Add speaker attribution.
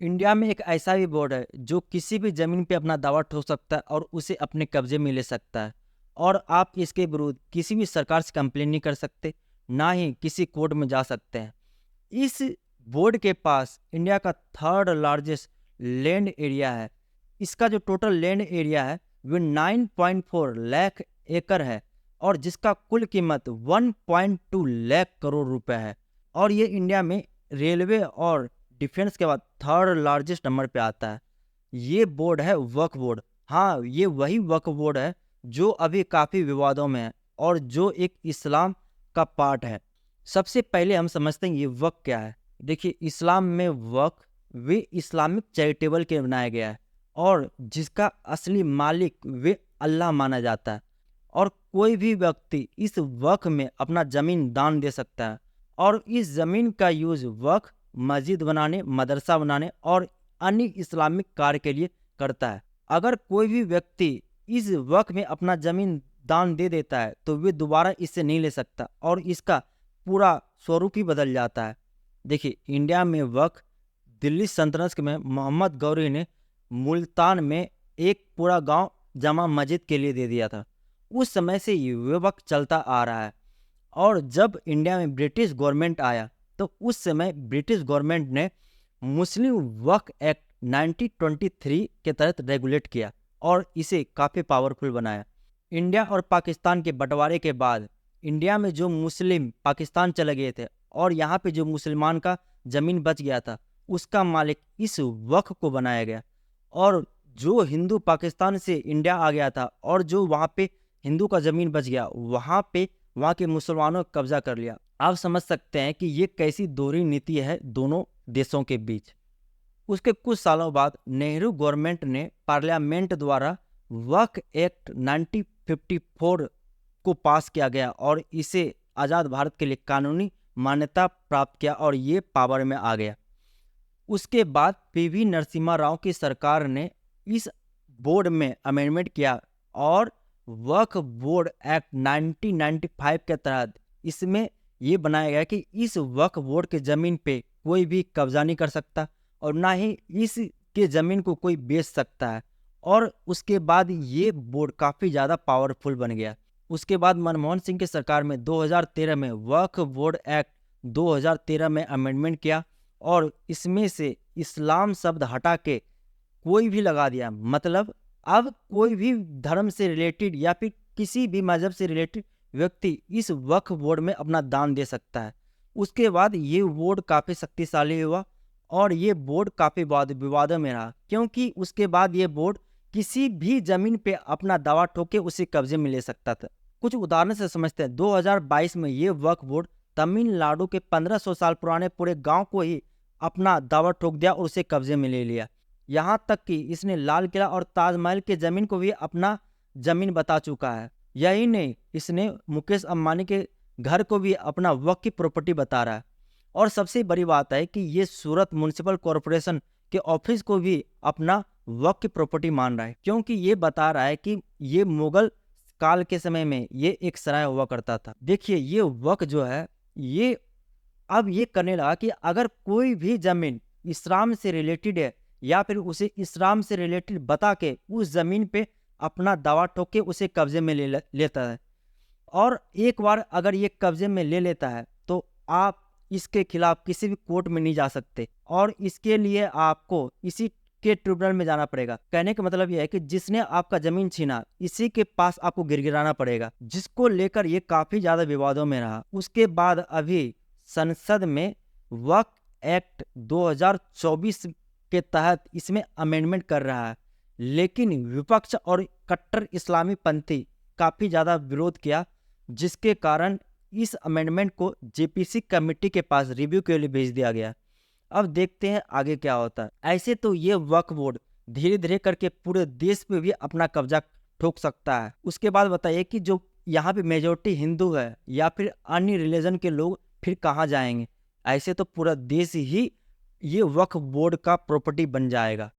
Speaker 1: India में एक ऐसा भी बोर्ड है जो किसी भी जमीन पे अपना दावा ठोक सकता है और उसे अपने कब्जे में ले सकता है। और आप इसके विरुद्ध किसी भी सरकार से कंप्लेन नहीं कर सकते, ना ही किसी कोर्ट में जा सकते हैं। इस बोर्ड के पास इंडिया का थर्ड लार्जेस्ट लैंड एरिया है। इसका जो टोटल लैंड एरिया है वो 9.4 लाख एकड़ है और जिसका कुल कीमत 1.2 लाख करोड़ रुपए है। और ये इंडिया में रेलवे और डिफेंस के बाद थर्ड लार्जेस्ट नंबर पे आता है। ये बोर्ड है वक्फ बोर्ड। हाँ, ये वही वक्फ बोर्ड है जो अभी काफ़ी विवादों में है और जो एक इस्लाम का पार्ट है। सबसे पहले हम समझते हैं ये वक्फ क्या है। देखिए, इस्लाम में वक्फ वे इस्लामिक चैरिटेबल के बनाया गया है और जिसका असली मालिक वे अल्लाह माना जाता है। और कोई भी व्यक्ति इस वक्फ में अपना ज़मीन दान दे सकता है और इस ज़मीन का यूज़ वक्फ मस्जिद बनाने, मदरसा बनाने और अन्य इस्लामिक कार्य के लिए करता है। अगर कोई भी व्यक्ति इस वक्फ में अपना ज़मीन दान दे देता है तो वे दोबारा इससे नहीं ले सकता और इसका पूरा स्वरूप ही बदल जाता है। देखिए, इंडिया में वक्फ दिल्ली सल्तनत में मोहम्मद गौरी ने मुल्तान में एक पूरा गांव जमा मस्जिद के लिए दे दिया था। उस समय से ये वक्फ चलता आ रहा है। और जब इंडिया में ब्रिटिश गवर्नमेंट आया तो उस समय ब्रिटिश गवर्नमेंट ने मुस्लिम वक्फ एक्ट 1923 के तहत रेगुलेट किया और इसे काफ़ी पावरफुल बनाया। इंडिया और पाकिस्तान के बंटवारे के बाद इंडिया में जो मुस्लिम पाकिस्तान चले गए थे और यहाँ पे जो मुसलमान का ज़मीन बच गया था उसका मालिक इस वक्फ को बनाया गया। और जो हिंदू पाकिस्तान से इंडिया आ गया था और जो वहाँ पे हिंदू का ज़मीन बच गया वहाँ के मुसलमानों ने कब्जा कर लिया। आप समझ सकते हैं कि ये कैसी दोहरी नीति है दोनों देशों के बीच। उसके कुछ सालों बाद नेहरू गवर्नमेंट ने पार्लियामेंट द्वारा वक्फ एक्ट 1954 को पास किया गया और इसे आज़ाद भारत के लिए कानूनी मान्यता प्राप्त किया और ये पावर में आ गया। उसके बाद पीवी नरसिम्हा राव की सरकार ने इस बोर्ड में अमेंडमेंट किया और वक्फ बोर्ड एक्ट 1995 के तहत इसमें ये बनाया गया कि इस वक्फ बोर्ड के ज़मीन पे कोई भी कब्जा नहीं कर सकता और ना ही इसके ज़मीन को कोई बेच सकता है। और उसके बाद ये बोर्ड काफ़ी ज़्यादा पावरफुल बन गया। उसके बाद मनमोहन सिंह की सरकार में 2013 में वक्फ बोर्ड एक्ट 2013 में अमेंडमेंट किया और इसमें से इस्लाम शब्द हटा के कोई भी लगा दिया। मतलब अब कोई भी धर्म से रिलेटेड या फिर किसी भी मजहब से रिलेटेड व्यक्ति इस वक्फ बोर्ड में अपना दान दे सकता है। उसके बाद ये बोर्ड काफ़ी शक्तिशाली हुआ और ये बोर्ड काफ़ी विवादों में रहा, क्योंकि उसके बाद ये बोर्ड किसी भी ज़मीन पे अपना दावा ठोक के उसे कब्जे में ले सकता था। कुछ उदाहरण से समझते हैं। 2022 में ये वक्फ बोर्ड तमिलनाडु के 1500 साल पुराने पूरे गांव को ही अपना दावा ठोक दिया और उसे कब्जे में ले लिया। यहाँ तक कि इसने लाल किला और ताजमहल के ज़मीन को भी अपना ज़मीन बता चुका है। यही नहीं, इसने मुकेश अंबानी के घर को भी अपना वक्फ की प्रॉपर्टी बता रहा है। और सबसे बड़ी बात है कि ये सूरत म्युनिसिपल कॉरपोरेशन के ऑफिस को भी अपना वक्फ की प्रॉपर्टी मान रहा है, क्योंकि ये बता रहा है कि ये मुगल काल के समय में ये एक सराय हुआ करता था। देखिए, ये वक्फ जो है ये अब ये करने लगा कि अगर कोई भी ज़मीन इस्लाम से रिलेटेड है या फिर उसे इस्लाम से रिलेटेड बता के उस ज़मीन पे अपना दावा ठोक के उसे कब्जे में लेता है और एक बार अगर ये कब्जे में ले लेता है तो आप इसके खिलाफ किसी भी कोर्ट में नहीं जा सकते और इसके लिए आपको इसी के ट्रिब्यूनल में जाना पड़ेगा। कहने का मतलब यह है कि जिसने आपका ज़मीन छीना इसी के पास आपको गिड़गिड़ाना पड़ेगा, जिसको लेकर ये काफ़ी ज़्यादा विवादों में रहा। उसके बाद अभी संसद में वक्फ एक्ट 2024 के तहत इसमें अमेंडमेंट कर रहा है, लेकिन विपक्ष और कट्टर इस्लामी पंथी काफ़ी ज़्यादा विरोध किया, जिसके कारण इस अमेंडमेंट को जेपीसी कमेटी के पास रिव्यू के लिए भेज दिया गया। अब देखते हैं आगे क्या होता है। ऐसे तो ये वक्फ बोर्ड धीरे धीरे करके पूरे देश पे भी अपना कब्जा ठोक सकता है। उसके बाद बताइए कि जो यहाँ पे मेजोरिटी हिंदू है या फिर अन्य रिलीजन के लोग फिर कहाँ जाएंगे। ऐसे तो पूरा देश ही ये वक्फ बोर्ड का प्रॉपर्टी बन जाएगा।